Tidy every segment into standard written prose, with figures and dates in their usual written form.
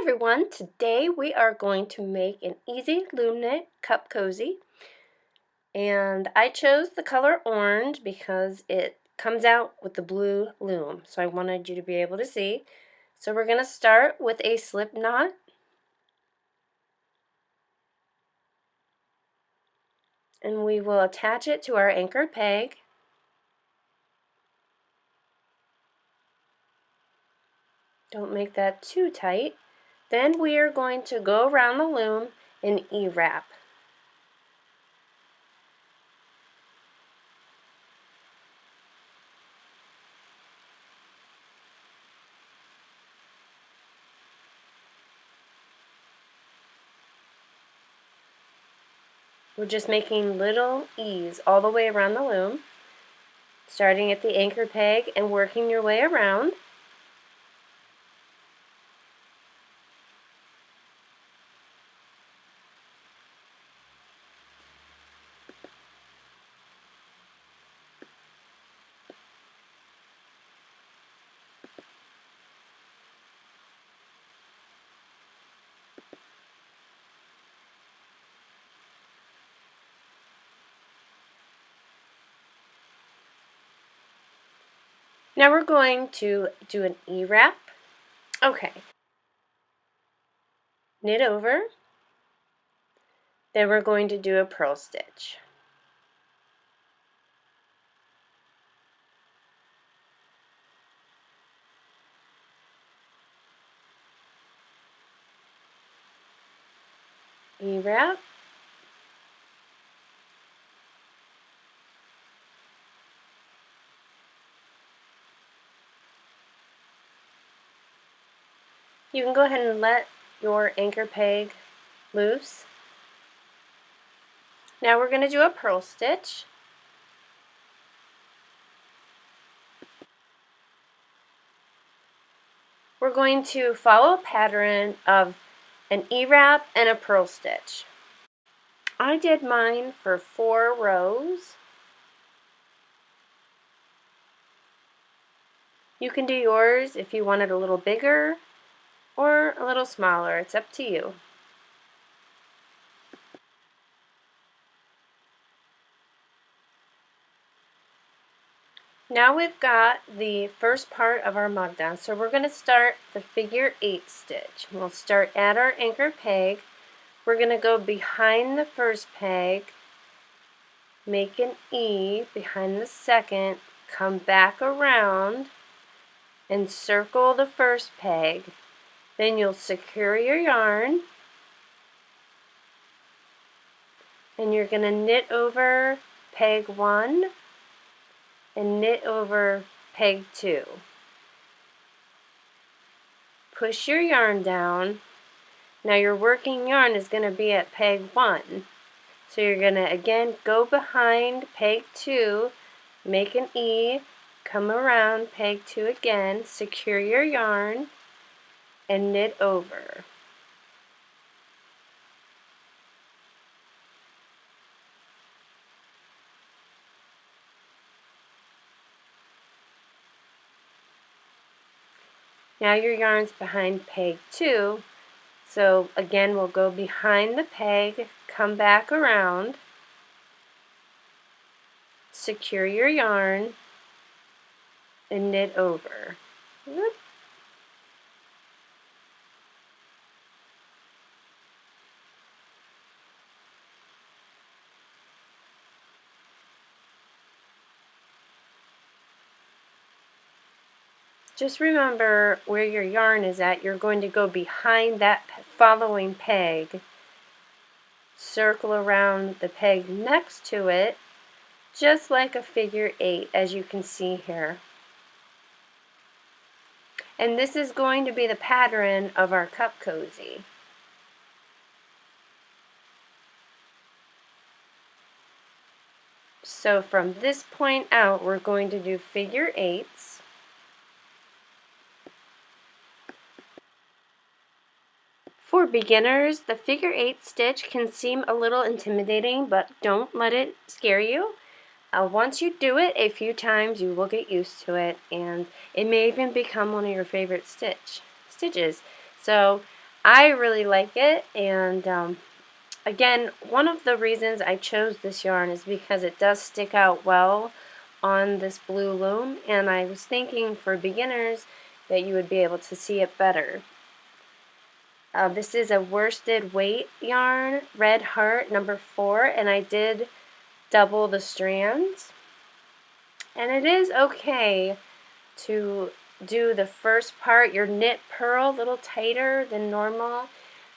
everyone, today we are going to make an easy loom knit cup cozy, and I chose the color orange because it comes out with the blue loom, so I wanted you to be able to see. So we're going to start with a slip knot, and we will attach it to our anchored peg. Don't make that too tight. Then we are going to go around the loom and E-wrap. We're just making little E's all the way around the loom, starting at the anchor peg and working your way around. Now we're going to do an E-wrap. Okay. Knit over. Then we're going to do a purl stitch. E-wrap. You can go ahead and let your anchor peg loose. Now we're going to do a purl stitch. We're going to follow a pattern of an E-wrap and a purl stitch. I did mine for 4 rows. You can do yours if you want it a little bigger or a little smaller. It's up to you. Now we've got the first part of our mug done, so we're going to start the figure 8 stitch. We'll start at our anchor peg. We're going to go behind the first peg, make an E behind the second, come back around and circle the first peg. Then you'll secure your yarn and you're going to knit over peg 1 and knit over peg 2. Push your yarn down. Now your working yarn is going to be at peg 1. So you're going to again go behind peg 2, make an E, come around peg 2 again, secure your yarn, and knit over. Now your yarn's behind peg 2, so again we'll go behind the peg, come back around, secure your yarn, and knit over. Whoop. Just remember where your yarn is at. You're going to go behind that following peg, circle around the peg next to it, just like a figure 8, as you can see here. And this is going to be the pattern of our cup cozy. So from this point out, we're going to do figure 8s. For beginners, the figure 8 stitch can seem a little intimidating, but don't let it scare you. Once you do it a few times, you will get used to it, and it may even become one of your favorite stitches. So I really like it, and again, one of the reasons I chose this yarn is because it does stick out well on this blue loom, and I was thinking for beginners that you would be able to see it better. This is a worsted weight yarn, Red Heart number 4, and I did double the strands. And it is okay to do the first part, your knit purl, a little tighter than normal.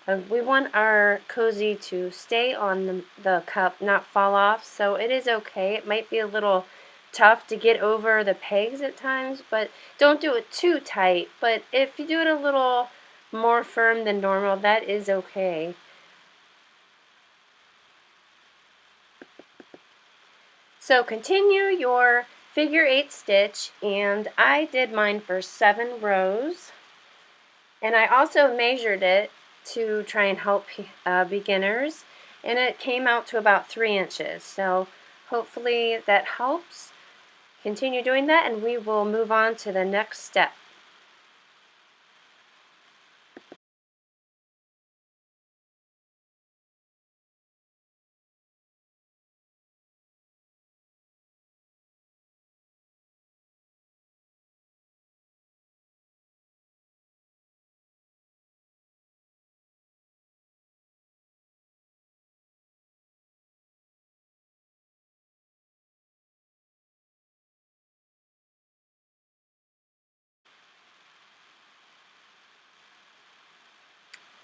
We want our cozy to stay on the cup, not fall off, so it is okay. It might be a little tough to get over the pegs at times, but don't do it too tight. But if you do it a little more firm than normal, that is okay. So continue your figure 8 stitch, and I did mine for 7 rows, and I also measured it to try and help beginners, and it came out to about 3 inches. So hopefully that helps. Continue doing that, and we will move on to the next step.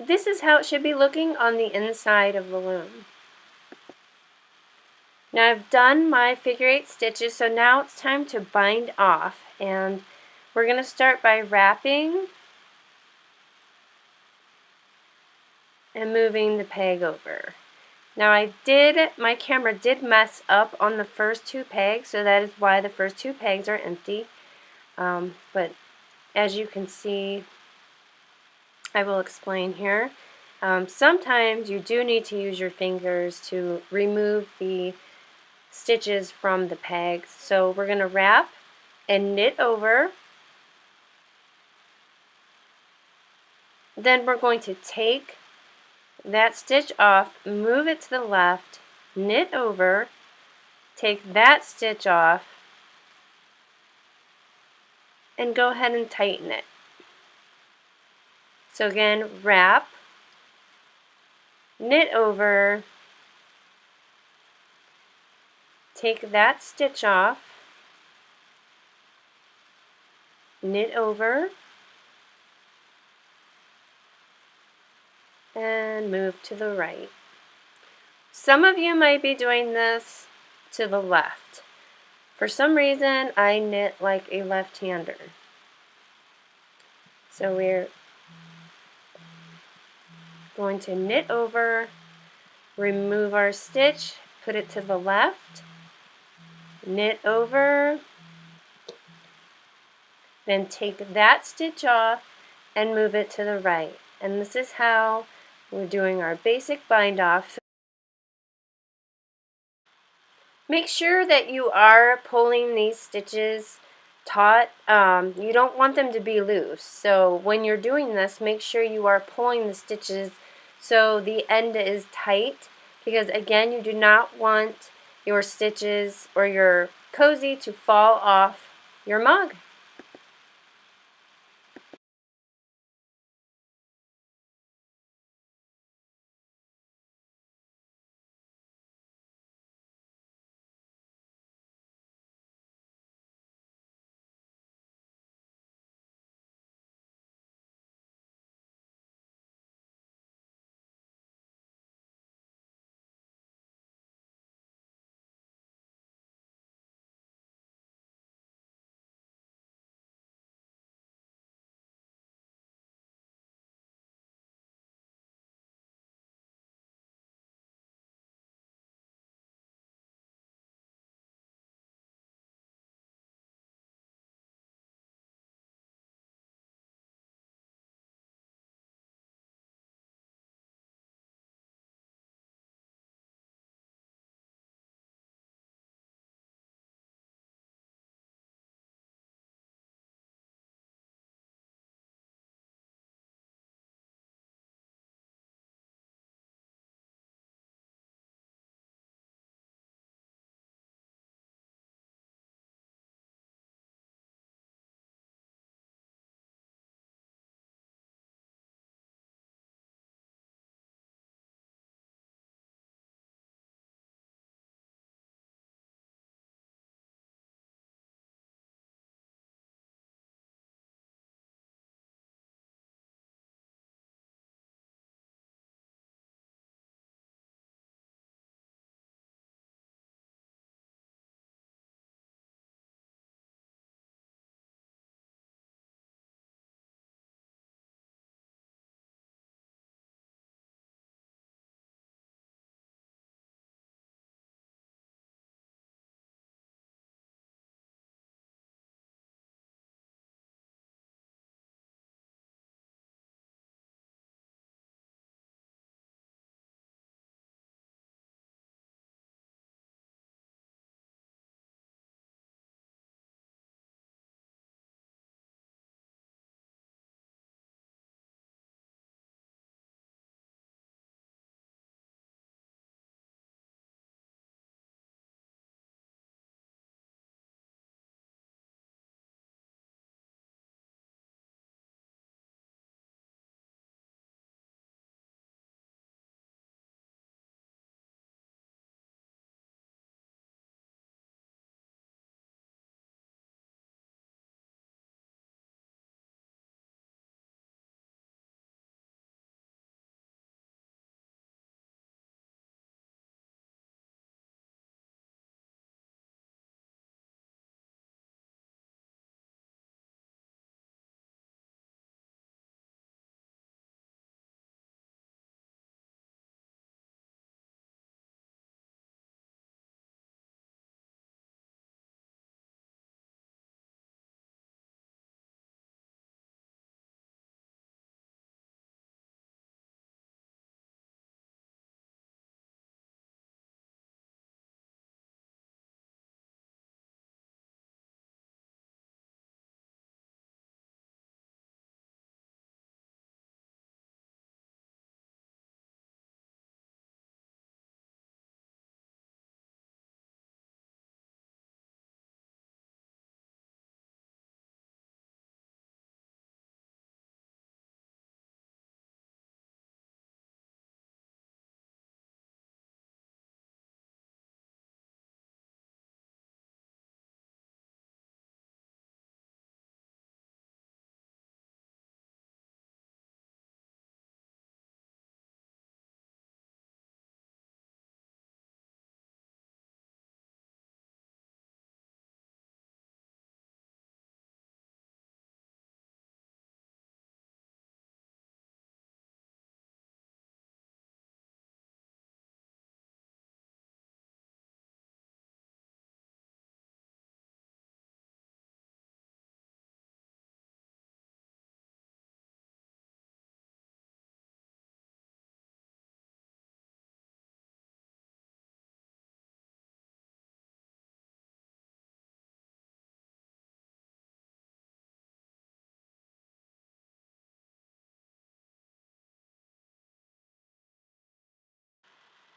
This is how it should be looking on the inside of the loom. Now I've done my figure 8 stitches, so now it's time to bind off, and we're going to start by wrapping and moving the peg over. Now my camera did mess up on the first 2 pegs, so that is why the first 2 pegs are empty. But as you can see, I will explain here. Sometimes you do need to use your fingers to remove the stitches from the pegs. So we're going to wrap and knit over. Then we're going to take that stitch off, move it to the left, knit over, take that stitch off, and go ahead and tighten it. So again, wrap, knit over, take that stitch off, knit over, and move to the right. Some of you might be doing this to the left. For some reason, I knit like a left-hander. So we're going to knit over, remove our stitch, put it to the left, knit over, then take that stitch off and move it to the right. And this is how we're doing our basic bind off. Make sure that you are pulling these stitches taut. You don't want them to be loose. So when you're doing this, make sure you are pulling the stitches so the end is tight, because again, you do not want your stitches or your cozy to fall off your mug.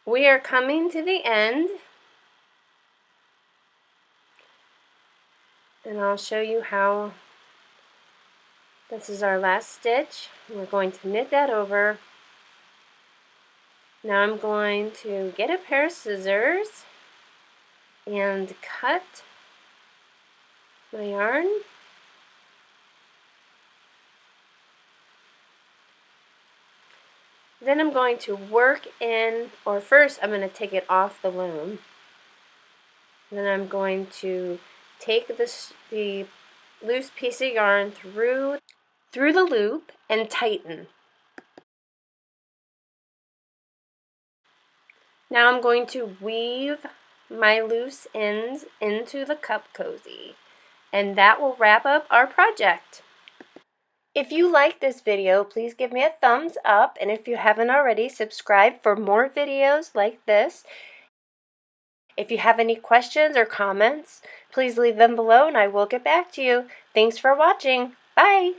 We are coming to the end, and I'll show you how. This is our last stitch. We're going to knit that over. Now I'm going to get a pair of scissors and cut my yarn. Then I'm going to work in, or first I'm going to take it off the loom. Then I'm going to take the loose piece of yarn through the loop and tighten. Now I'm going to weave my loose ends into the cup cozy, and that will wrap up our project. If you like this video, please give me a thumbs up, and if you haven't already, subscribe for more videos like this. If you have any questions or comments, please leave them below and I will get back to you. Thanks for watching. Bye!